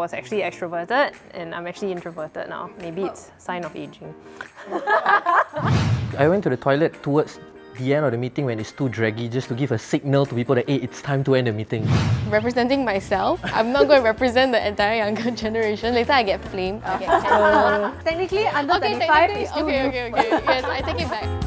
was actually extroverted and I'm actually introverted now. Maybe it's a sign of aging. I went to the toilet towards the end of the meeting when it's too draggy, just to give a signal to people that, hey, it's time to end the meeting. Representing myself, I'm not going to represent the entire younger generation. Later I get flamed. I get cancelled. Technically, under 35 is still okay. Yes, I take it back.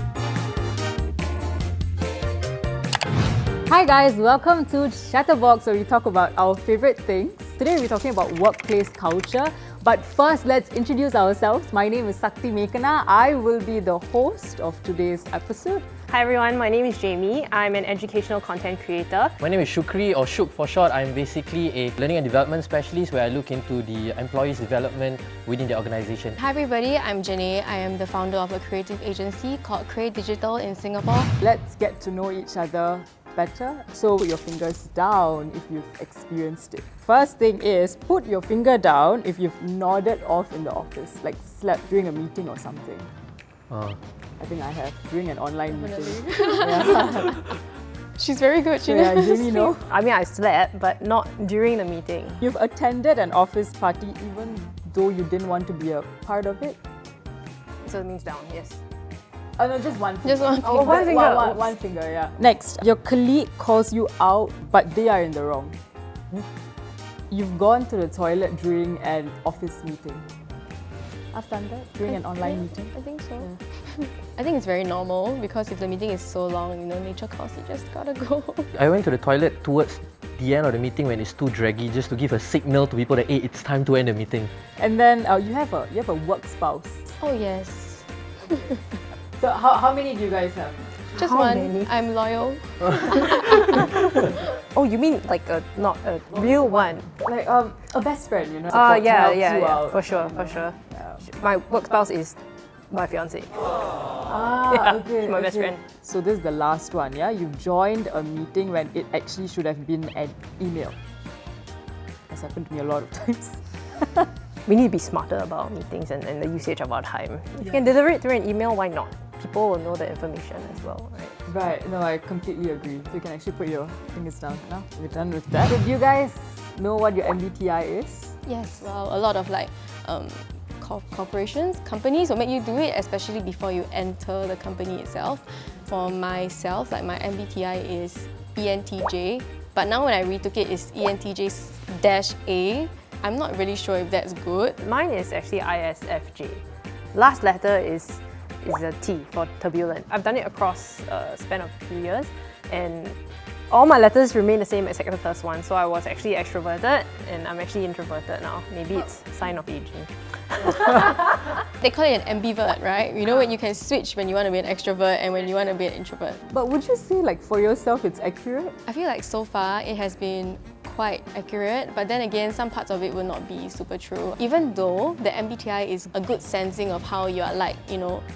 Hi guys, welcome to Chatterbox, where we talk about our favourite things. Today we're talking about workplace culture. But first, let's introduce ourselves. My name is Sakti Mekana. I will be the host of today's episode. Hi everyone, my name is Jamie. I'm an educational content creator. My name is Shukri, or Shuk for short. I'm basically a learning and development specialist where I look into the employees' development within the organisation. Hi everybody, I'm Janae. I am the founder of a creative agency called Create Digital in Singapore. Let's get to know each other better. So put your fingers down if you've experienced it. First thing is, put your finger down if you've nodded off in the office, like slept during a meeting or something. I think I have, during an online meeting. Yeah. She's very good, she Yeah, knows. Jamie, no? I mean, I slept, but not during the meeting. You've attended an office party even though you didn't want to be a part of it? So it means down, yes. Oh no, just one finger. Just one Oh, one finger. One finger, yeah. Next, your colleague calls you out, but they are in the wrong. You've gone to the toilet during an office meeting. I've done that during an online meeting. I think so. Yeah. I think it's very normal because if the meeting is so long, nature calls, you just gotta go. I went to the toilet towards the end of the meeting when it's too draggy, just to give a signal to people that, hey, it's time to end the meeting. And then you have a work spouse. Oh yes. So how many do you guys have? Just How one. many? I'm loyal. Oh, you mean like not a real one? Like a best friend, support, helps you out. for sure. Yeah. My work spouse is my fiance. Okay. my best friend. So this is the last one, yeah? You've joined a meeting when it actually should have been an email. That's happened to me a lot of times. We need to be smarter about meetings and the usage of our time. If you can deliver it through an email, why not? People will know the information as well, right? Right, no, I completely agree. So you can actually put your fingers down. Now we're done with that. So do you guys know what your MBTI is? Yes, well, a lot of corporations, companies will make you do it, especially before you enter the company itself. For myself, my MBTI is ENTJ, but now when I retook it, it's ENTJ-A. I'm not really sure if that's good. Mine is actually ISFJ. Last letter is a T for turbulent. I've done it across a span of a few years, and all my letters remain the same except the first one. So I was actually extroverted and I'm actually introverted now. Maybe it's a sign of aging. They call it an ambivert, right? When you can switch when you want to be an extrovert and when you want to be an introvert. But would you say for yourself it's accurate? I feel like so far it has been quite accurate, but then again some parts of it will not be super true. Even though the MBTI is a good sensing of how you are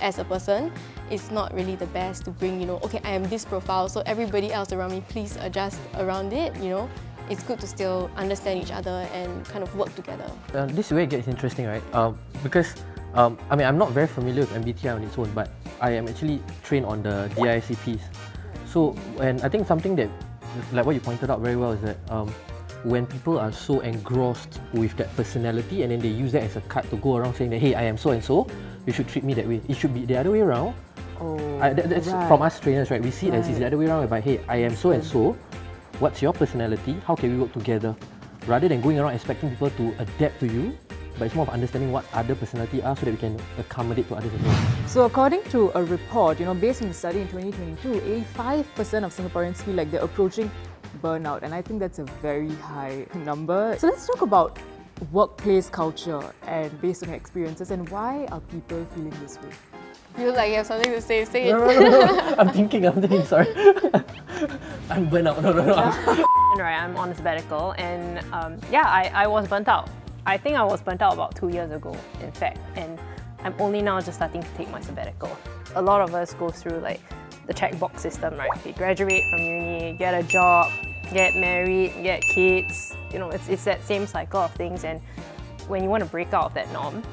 as a person, it's not really the best to bring, okay, I am this profile, so everybody else around me, please adjust around it, It's good to still understand each other and kind of work together. This is where it gets interesting, right? Because I'm not very familiar with MBTI on its own, but I am actually trained on the DISCPs. So, and I think something that, like what you pointed out very well, is that when people are so engrossed with that personality and then they use that as a card to go around saying that, hey, I am so and so, you should treat me that way. It should be the other way around. That's right. From us trainers, right? We see it as it's the other way around, whereby, hey, I am so and so. What's your personality? How can we work together? Rather than going around expecting people to adapt to you, but it's more of understanding what other personality are so that we can accommodate to others as well. So according to a report, based on the study in 2022, 85% of Singaporeans feel like they're approaching burnout, and I think that's a very high number. So let's talk about workplace culture and based on your experiences, and why are people feeling this way? You look like you have something to say. Say it. No. I'm thinking, sorry. I'm burnt out. No. Right, I'm on a sabbatical and I was burnt out. I think I was burnt out about 2 years ago, in fact, and I'm only now just starting to take my sabbatical. A lot of us go through the checkbox system, right? You graduate from uni, get a job, get married, get kids. It's that same cycle of things, and when you want to break out of that norm,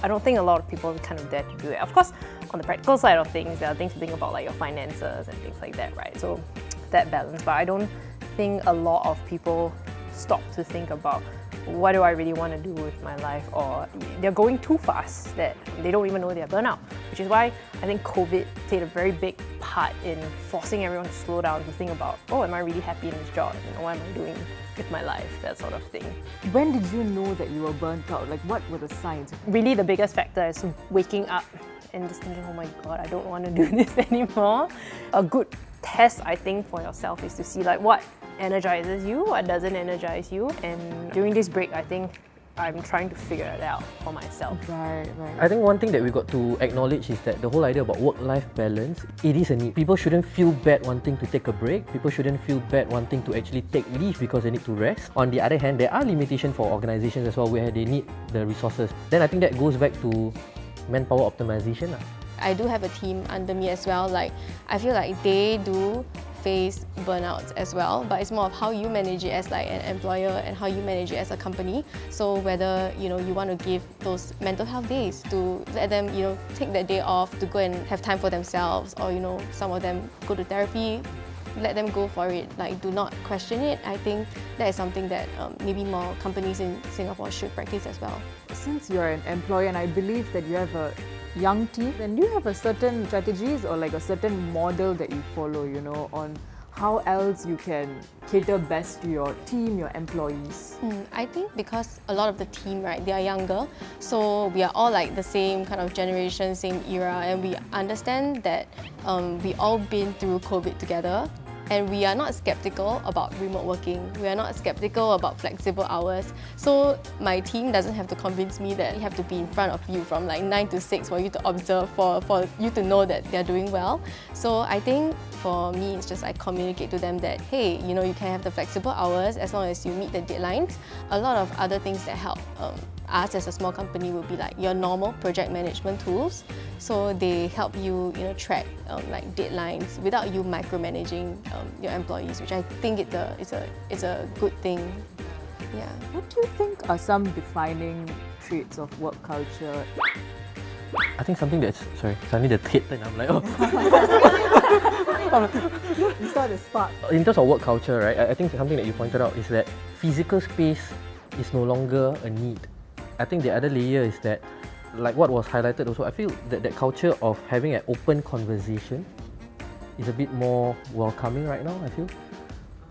I don't think a lot of people kind of dare to do it. Of course, on the practical side of things, there are things to think about your finances and things like that, right? So that balance, but I don't think a lot of people stop to think about what do I really want to do with my life, or they're going too fast that they don't even know they're burnout, which is why I think COVID played a very big part in forcing everyone to slow down to think about, oh, am I really happy in this job? What am I doing with my life? That sort of thing. When did you know that you were burnt out? Like, what were the signs? Really, the biggest factor is waking up and just thinking, oh my God, I don't want to do this anymore. A good test, I think, for yourself is to see like what energizes you, what doesn't energize you. And during this break, I think I'm trying to figure it out for myself. Right. I think one thing that we got to acknowledge is that the whole idea about work-life balance, it is a need. People shouldn't feel bad wanting to take a break. People shouldn't feel bad wanting to actually take leave because they need to rest. On the other hand, there are limitations for organizations as well where they need the resources. Then I think that goes back to manpower optimization. I do have a team under me as well. Like, I feel like they do face burnouts as well, but it's more of how you manage it as like an employer and how you manage it as a company. So whether you want to give those mental health days to let them take that day off to go and have time for themselves, or some of them go to therapy, let them go for it. Like, do not question it. I think that is something that maybe more companies in Singapore should practice as well. Since you're an employer and I believe that you have a young team, then do you have a certain strategies or like a certain model that you follow, on how else you can cater best to your team, your employees? I think because a lot of the team, right, they are younger, so we are all like the same kind of generation, same era, and we understand that we all been through COVID together. And we are not skeptical about remote working. We are not skeptical about flexible hours. So my team doesn't have to convince me that you have to be in front of you from like 9 to 6 for you to observe, for you to know that they're doing well. So I think for me, it's just I communicate to them that, hey, you can have the flexible hours as long as you meet the deadlines. A lot of other things that help us as a small company would be like your normal project management tools. So they help you, track like deadlines without you micromanaging your employees, which I think it's a good thing. Yeah. What do you think are some defining traits of work culture? I think something that's, suddenly the hit and I'm like, oh. You saw the spark. In terms of work culture, right, I think something that you pointed out is that physical space is no longer a need. I think the other layer is that, like what was highlighted also, I feel that that culture of having an open conversation is a bit more welcoming right now, I feel.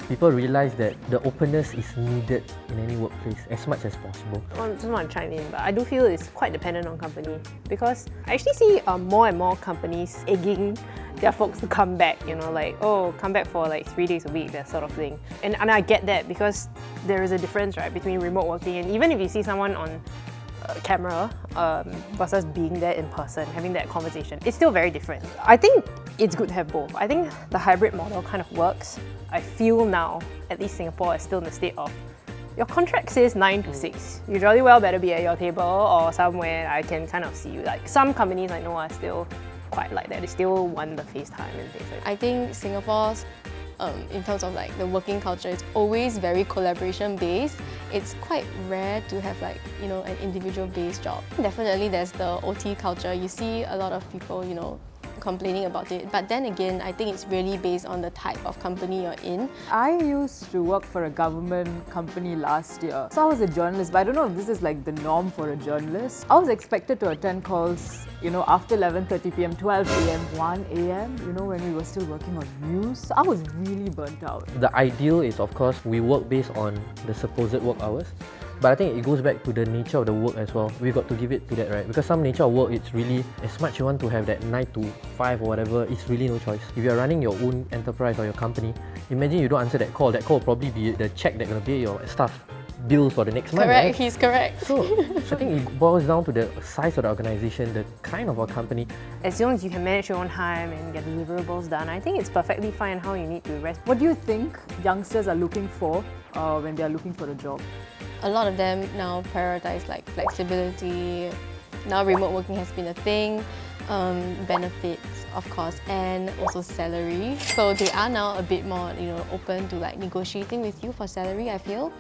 People realize that the openness is needed in any workplace as much as possible. I just want to chime in, but I do feel it's quite dependent on company, because I actually see more and more companies egging their folks to come back, like, oh, come back for like 3 days a week, that sort of thing. And I get that, because there is a difference, right, between remote working and even if you see someone on camera versus being there in person, having that conversation, it's still very different. I think it's good to have both. I think the hybrid model kind of works. I feel now, at least Singapore is still in the state of, your contract says 9 to 6. You jolly well better be at your table or somewhere I can kind of see you. Like some companies I know are still quite like that. They still want the FaceTime and things like that. I think Singapore's in terms of like the working culture, it's always very collaboration based. It's quite rare to have like an individual based job. Definitely there's the OT culture. You see a lot of people complaining about it, but then again I think it's really based on the type of company you're in. I used to work for a government company last year, so I was a journalist, but I don't know if this is like the norm for a journalist. I was expected to attend calls after 11:30 p.m, 12 a.m, 1 a.m, when we were still working on news. So I was really burnt out. The ideal is, of course, we work based on the supposed work hours. But I think it goes back to the nature of the work as well. We got to give it to that, right? Because some nature of work, it's really, as much you want to have that 9 to 5 or whatever, it's really no choice. If you're running your own enterprise or your company, imagine you don't answer that call. That call will probably be the check that's going to pay your staff bills for the next month, Correct, right? he's correct. So I think it boils down to the size of the organisation, the kind of a company. As long as you can manage your own time and get deliverables done, I think it's perfectly fine how you need to rest. What do you think youngsters are looking for when they are looking for a job? A lot of them now prioritize like flexibility. Now remote working has been a thing, benefits, of course, and also salary. So they are now a bit more, open to like negotiating with you for salary. I feel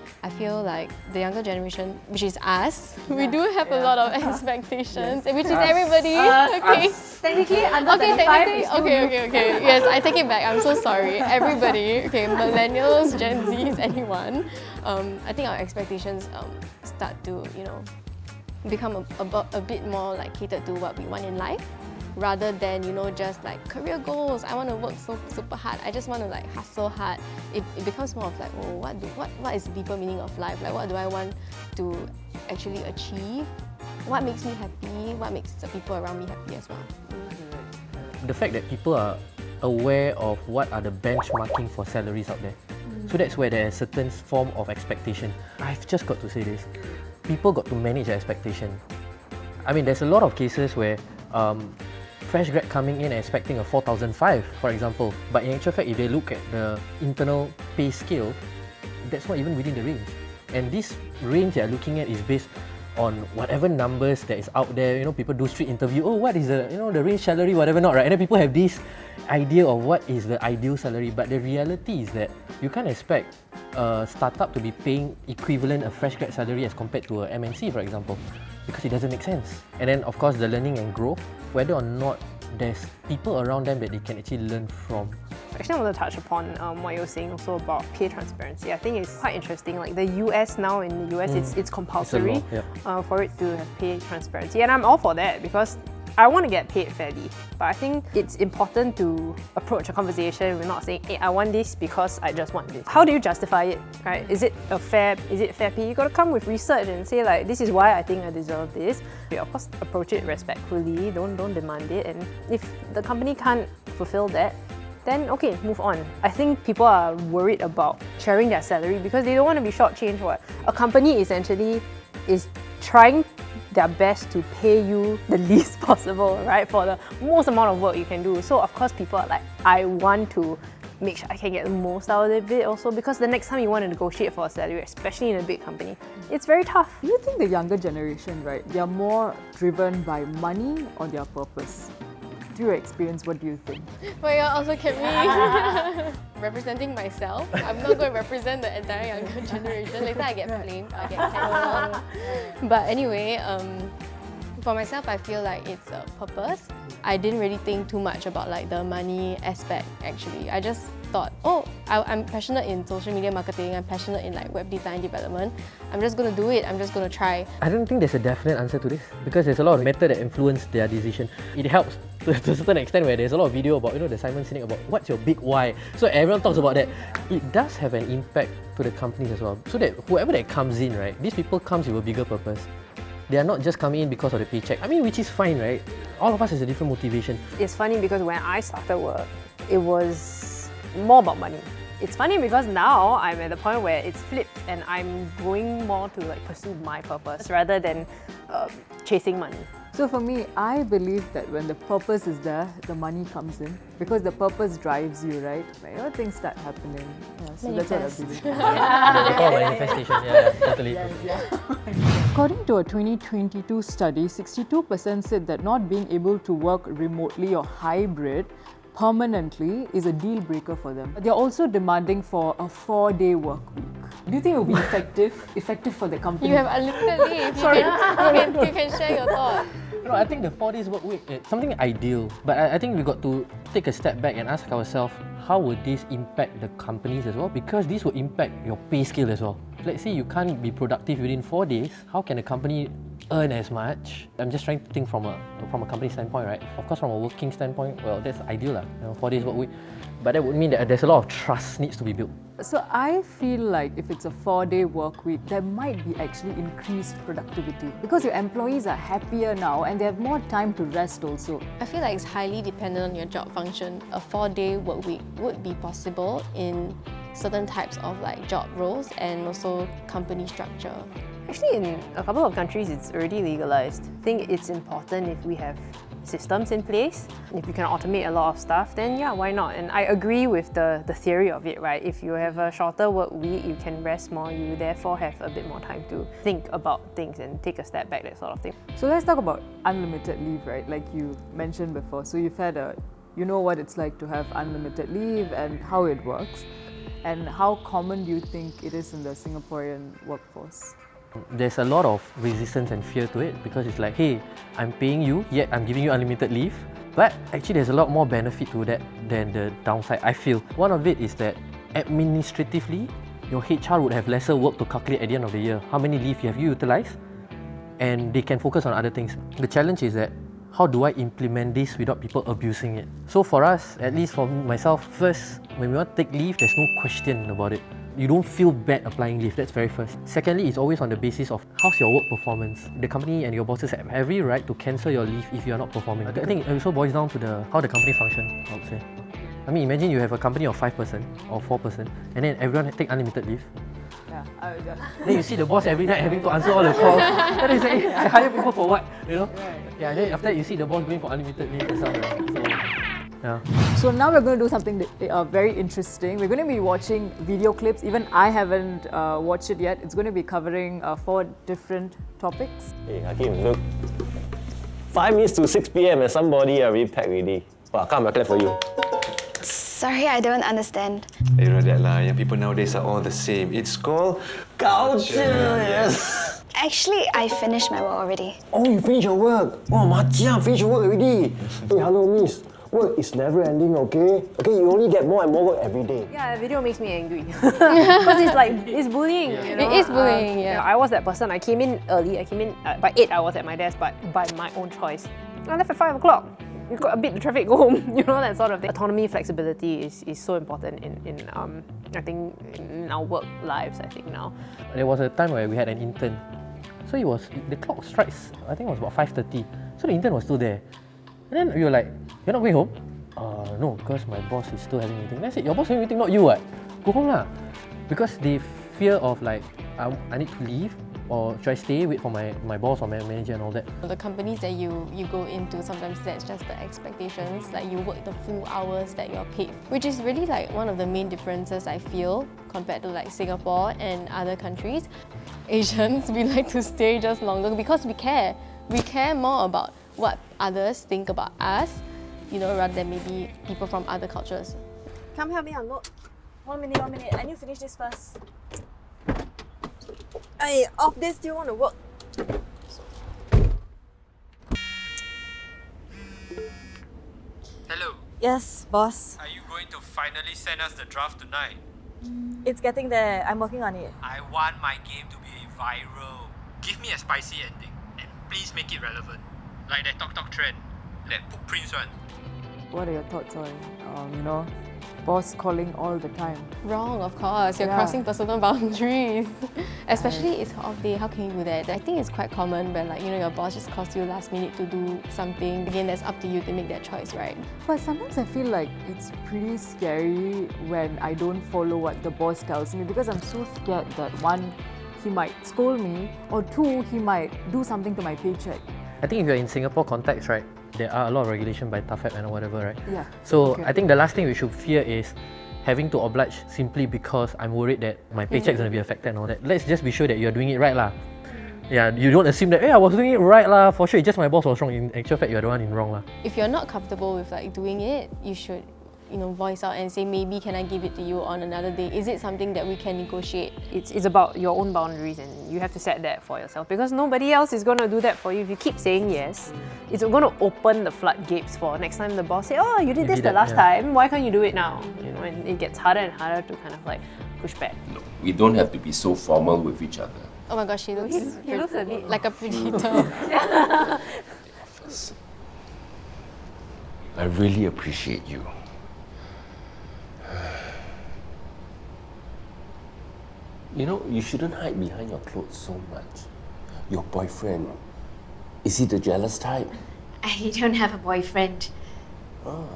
like the younger generation, which is us, we do have a lot of expectations, which is everybody. Okay. Technically, under Okay, 35 technically, is still okay. Yes, I take it back. I'm so sorry. Everybody, okay, millennials, Gen Zs, anyone. I think our expectations start to, become a bit more like catered to what we want in life, rather than just like career goals. I want to work so super hard. I just want to like hustle hard. It becomes more of like, what is the deeper meaning of life? Like, what do I want to actually achieve? What makes me happy? What makes the people around me happy as well? The fact that people are aware of what are the benchmarking for salaries out there. So that's where there's a certain form of expectation. I've just got to say this. People got to manage their expectation. I mean, there's a lot of cases where fresh grad coming in and expecting a 4,005, for example. But in actual fact, if they look at the internal pay scale, that's not even within the range. And this range they're looking at is based on whatever numbers that is out there. People do street interview. Oh, what is the the range salary, whatever not, right? And then people have this idea of what is the ideal salary. But the reality is that you can't expect a startup to be paying equivalent a fresh grad salary as compared to a MNC, for example, because it doesn't make sense. And then, of course, the learning and growth, whether or not there's people around them that they can actually learn from. Actually, I want to touch upon what you were saying also about pay transparency. I think it's quite interesting. Like the US now, in the US, it's compulsory for it to have pay transparency. And I'm all for that because I want to get paid fairly. But I think it's important to approach a conversation with not saying, hey, I want this because I just want this. How do you justify it, right? Is it fair pay? You got to come with research and say like, this is why I think I deserve this. You of course approach it respectfully, don't demand it. And if the company can't fulfill that, then okay, move on. I think people are worried about sharing their salary because they don't want to be shortchanged. A company essentially is trying their best to pay you the least possible, right? For the most amount of work you can do. So of course people are like, I want to make sure I can get the most out of it also, because the next time you want to negotiate for a salary, especially in a big company, it's very tough. Do you think the younger generation, right, they're more driven by money or their purpose? Through your experience, what do you think? Well, you also kept me representing myself. I'm not going to represent the entire younger generation. Later I get blamed, I get cancelled. But anyway, for myself, I feel like it's a purpose. I didn't really think too much about like the money aspect actually. I just thought, I'm passionate in social media marketing, I'm passionate in like web design development. I'm just going to do it, I'm just going to try. I don't think there's a definite answer to this because there's a lot of matter that influence their decision. It helps to a certain extent where there's a lot of video about, the Simon Sinek about what's your big why. So everyone talks about that. It does have an impact to the companies as well. So that whoever that comes in, right, these people comes with a bigger purpose. They are not just coming in because of the paycheck. I mean, which is fine, right? All of us has a different motivation. It's funny because when I started work, it was more about money. It's funny because now I'm at the point where it's flipped and I'm going more to like pursue my purpose rather than chasing money. So for me, I believe that when the purpose is there, the money comes in because the purpose drives you, right? Things start happening. Yeah, so that's what I believe. They call manifestation, totally. According to a 2022 study, 62% said that not being able to work remotely or hybrid permanently is a deal breaker for them. They're also demanding for a 4-day work week. Do you think it will be effective for the company? You have unlimited leave. You can share your thoughts. No, I think the 4 days work week is something ideal, but I think we got to take a step back and ask ourselves, how would this impact the companies as well? Because this will impact your pay scale as well. Let's say you can't be productive within 4 days, how can a company earn as much? I'm just trying to think from a company standpoint, right? Of course, from a working standpoint, well, that's ideal, 4 days work week. But that would mean that there's a lot of trust needs to be built. So I feel like if it's a 4-day work week, there might be actually increased productivity because your employees are happier now and they have more time to rest also. I feel like it's highly dependent on your job function. A 4-day work week would be possible in certain types of like job roles and also company structure. Actually, in a couple of countries, it's already legalized. I think it's important if we have systems in place. If you can automate a lot of stuff, then yeah, why not? And I agree with the theory of it, right? If you have a shorter work week, you can rest more, you therefore have a bit more time to think about things and take a step back, that sort of thing. So let's talk about unlimited leave, right? Like you mentioned before. So you've had a you know what it's like to have unlimited leave and how it works. And how common do you think it is in the Singaporean workforce? There's a lot of resistance and fear to it because it's like, hey, I'm paying you, yet I'm giving you unlimited leave. But actually there's a lot more benefit to that than the downside, I feel. One of it is that administratively, your HR would have lesser work to calculate at the end of the year. How many leave have you utilised? And they can focus on other things. The challenge is that, how do I implement this without people abusing it? So for us, at least for myself, first, when we want to take leave, there's no question about it. You don't feel bad applying leave, that's very first. Secondly, it's always on the basis of how's your work performance. The company and your bosses have every right to cancel your leave if you are not performing. I think it also boils down to how the company functions, I would say. I mean, imagine you have a company of 5% or 4% and then everyone take unlimited leave. Yeah. Then you see the boss every night having to answer all the calls. Then they say, hey, I hire people for what? You know? Yeah, and then after that you see the boss going for unlimited leave and stuff. So now we're going to do something very interesting. We're going to be watching video clips. Even I haven't watched it yet. It's going to be covering 4 different topics. Hey, Hakim, look. 5 minutes to 6 p.m. and somebody already packed already. Well, come, I clap for you. Sorry, I don't understand. You know that lah, young people nowadays are all the same. It's called Culture, yes. Actually, I finished my work already. Oh, you finished your work. Oh, Macam, finish your work already. Hey, hello, miss. Work is never ending, okay? Okay, you only get more and more work every day. Yeah, the video makes me angry. Because it's like, it's bullying. You know? It is bullying, yeah. I was that person. I came in early. I came in by 8 I was at my desk, but by my own choice. I left at 5 o'clock. You got a bit the traffic, go home. You know, that sort of thing. Autonomy, flexibility is so important in I think in our work lives, I think now. There was a time where we had an intern. So the clock strikes, I think it was about 5:30. So the intern was still there. And then we were like, you're not going home? No, because my boss is still having a meeting. That's it, your boss having a meeting, not you what? Go home lah. Because the fear of like, I need to leave, or should I stay, wait for my boss or my manager and all that. The companies that you go into, sometimes that's just the expectations, like you work the full hours that you're paid, which is really like one of the main differences I feel compared to like Singapore and other countries. Asians, we like to stay just longer because we care. We care more about what others think about us, you know, rather than maybe people from other cultures. Come help me unload. 1 minute. I need to finish this first. Hey, off this, do you want to work? Hello. Yes, boss. Are you going to finally send us the draft tonight? It's getting there. I'm working on it. I want my game to be viral. Give me a spicy ending and please make it relevant. Like that Tok trend, that footprints one. What are your thoughts on, boss calling all the time? Wrong, of course. You're Yeah. crossing personal boundaries. Especially it's off day. How can you do that? I think it's quite common when your boss just calls you last minute to do something. Again, that's up to you to make that choice, right? But sometimes I feel like it's pretty scary when I don't follow what the boss tells me because I'm so scared that 1, he might scold me, or 2, he might do something to my paycheck. I think if you're in Singapore context, right, there are a lot of regulation by TAFEP and whatever, right? Yeah. So Okay. I think the last thing we should fear is having to oblige simply because I'm worried that my paycheck is going to be affected and all that. Let's just be sure that you're doing it right lah. Yeah, you don't assume that, hey, I was doing it right lah. For sure, it's just my boss was wrong. In actual fact, you're the one in wrong lah. If you're not comfortable with like doing it, you should voice out and say, maybe can I give it to you on another day? Is it something that we can negotiate? It's about your own boundaries and you have to set that for yourself because nobody else is going to do that for you. If you keep saying yes, it's going to open the floodgates for next time the boss say, oh, you did this the last time, why can't you do it now? And it gets harder and harder to kind of like push back. No, we don't have to be so formal with each other. Oh my gosh, he looks a bit like a predator. I really appreciate you. You shouldn't hide behind your clothes so much. Your boyfriend, is he the jealous type? I don't have a boyfriend. You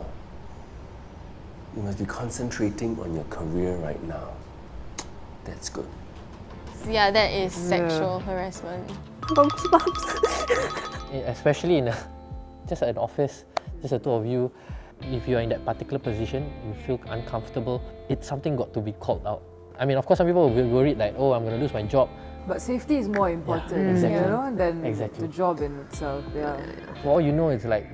must be concentrating on your career right now. That's good. Yeah, that is sexual harassment. Especially in just an office, just the two of you, if you're in that particular position, you feel uncomfortable, it's something got to be called out. I mean, of course, some people will be worried like, oh, I'm going to lose my job. But safety is more important, exactly. than Exactly. the job in itself. Yeah. For all you know, it's like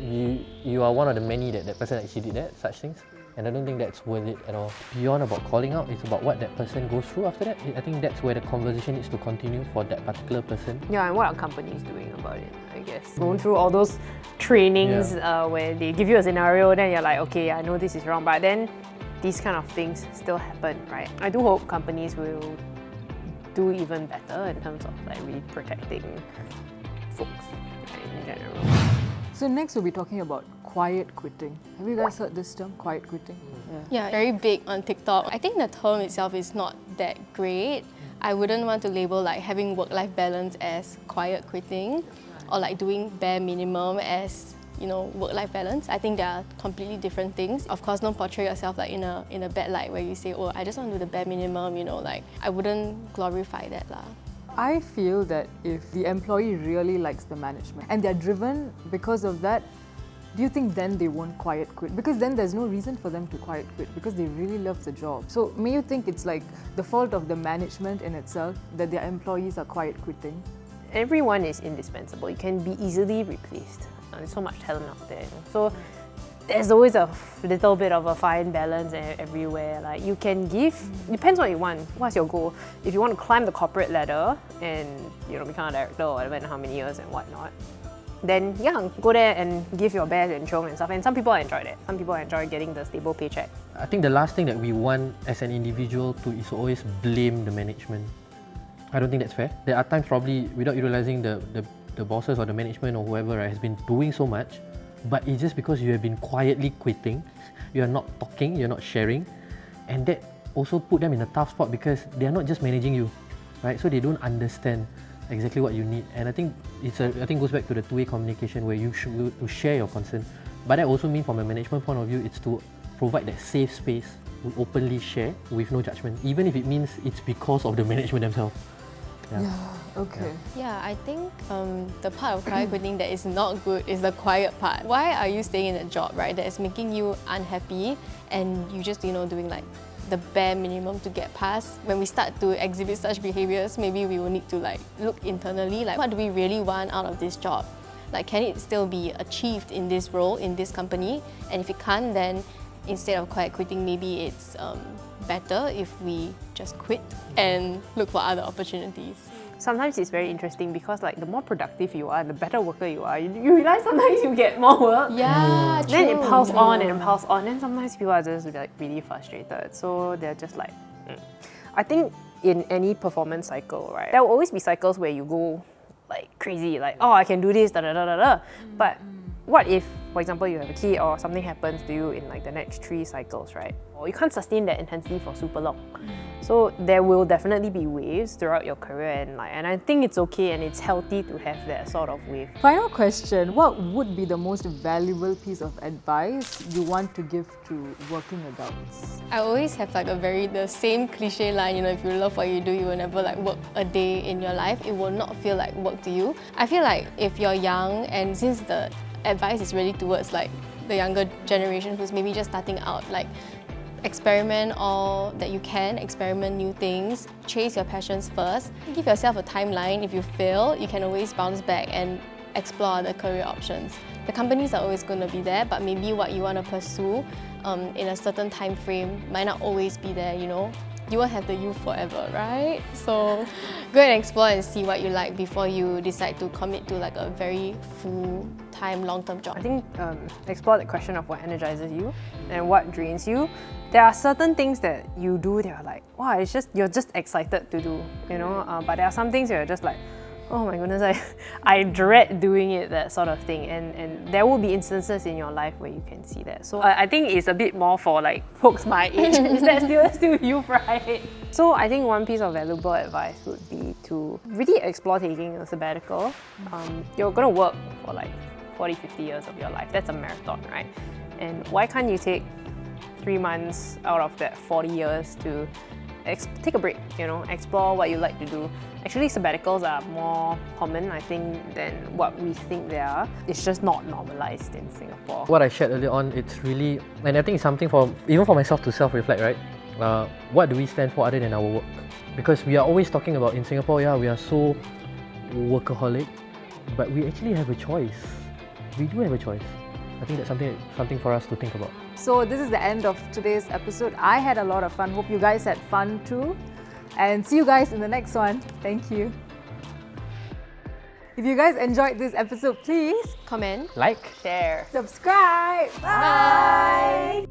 you are one of the many that person actually did that, such things. And I don't think that's worth it at all. Beyond about calling out, it's about what that person goes through after that. I think that's where the conversation needs to continue for that particular person. Yeah, and what are companies doing about it, I guess. Going through all those trainings where they give you a scenario, then you're like, okay, I know this is wrong, but then these kind of things still happen, right? I do hope companies will do even better in terms of like really protecting folks in general. So next we'll be talking about quiet quitting. Have you guys heard this term, quiet quitting? Yeah, very big on TikTok. I think the term itself is not that great. I wouldn't want to label like having work-life balance as quiet quitting or like doing bare minimum as, you know, work-life balance. I think they are completely different things. Of course, don't portray yourself like in a bad light where you say, oh, I just want to do the bare minimum, you know, like I wouldn't glorify that lah. I feel that if the employee really likes the management and they're driven because of that, do you think then they won't quiet quit? Because then there's no reason for them to quiet quit because they really love the job. So may you think it's like the fault of the management in itself that their employees are quiet quitting? Everyone is indispensable. You can be easily replaced. There's so much talent out there. So there's always a little bit of a fine balance everywhere. Like you can give, depends what you want. What's your goal? If you want to climb the corporate ladder and become a director or whatever in how many years and whatnot, then yeah, go there and give your best and chiong and stuff. And some people enjoy that. Some people enjoy getting the stable paycheck. I think the last thing that we want as an individual to is always blame the management. I don't think that's fair. There are times probably without you realizing the bosses or the management or whoever has been doing so much, but it's just because you have been quietly quitting, you are not talking, you're not sharing, and that also put them in a tough spot because they are not just managing you, right? So they don't understand exactly what you need, and I think it goes back to the two-way communication where you should to share your concern. But that also means from a management point of view, it's to provide that safe space to openly share with no judgment, even if it means it's because of the management themselves. Okay. Yeah, I think the part of quiet quitting that is not good is the quiet part. Why are you staying in a job, right, that is making you unhappy and you just, doing like the bare minimum to get past? When we start to exhibit such behaviors, maybe we will need to like look internally, like what do we really want out of this job? Like, can it still be achieved in this role, in this company? And if it can't, then instead of quiet quitting, maybe it's better if we just quit and look for other opportunities. Sometimes it's very interesting because like the more productive you are, the better worker you are, you realize sometimes you get more work. Yeah, true. Then it piles on and it piles on. Then sometimes people are just like really frustrated. So they're just like, I think in any performance cycle, right, there will always be cycles where you go like crazy, like, oh, I can do this, da da da da da. But what if, for example, you have a kid or something happens to you in like the next 3 cycles, right? Or you can't sustain that intensity for super long. So there will definitely be waves throughout your career, and I think it's okay and it's healthy to have that sort of wave. Final question, what would be the most valuable piece of advice you want to give to working adults? I always have like the same cliche line, if you love what you do, you will never like work a day in your life. It will not feel like work to you. I feel like if you're young, and since the advice is really towards like the younger generation who's maybe just starting out, like experiment all that you can, experiment new things, chase your passions first, give yourself a timeline. If you fail, you can always bounce back and explore other career options. The companies are always going to be there, but maybe what you want to pursue in a certain time frame might not always be there, You won't have the youth forever, right? So go and explore and see what you like before you decide to commit to like a very full-time, long-term job. I think explore the question of what energizes you and what drains you. There are certain things that you do that are like, wow, you're just excited to do, but there are some things you're just like, oh my goodness, I dread doing it, that sort of thing. And there will be instances in your life where you can see that. So I think it's a bit more for like folks my age. That's still youth, right? So I think one piece of valuable advice would be to really explore taking a sabbatical. You're going to work for like 40, 50 years of your life. That's a marathon, right? And why can't you take 3 months out of that 40 years to take a break, explore what you like to do. Actually, sabbaticals are more common, I think, than what we think they are. It's just not normalized in Singapore. What I shared earlier on, it's really, and I think it's something even for myself to self-reflect, right? What do we stand for other than our work? Because we are always talking about in Singapore, we are so workaholic, but we actually have a choice. We do have a choice. I think that's something for us to think about. So this is the end of today's episode. I had a lot of fun. Hope you guys had fun too. And see you guys in the next one. Thank you. If you guys enjoyed this episode, please Comment. Like. Share. subscribe. Bye.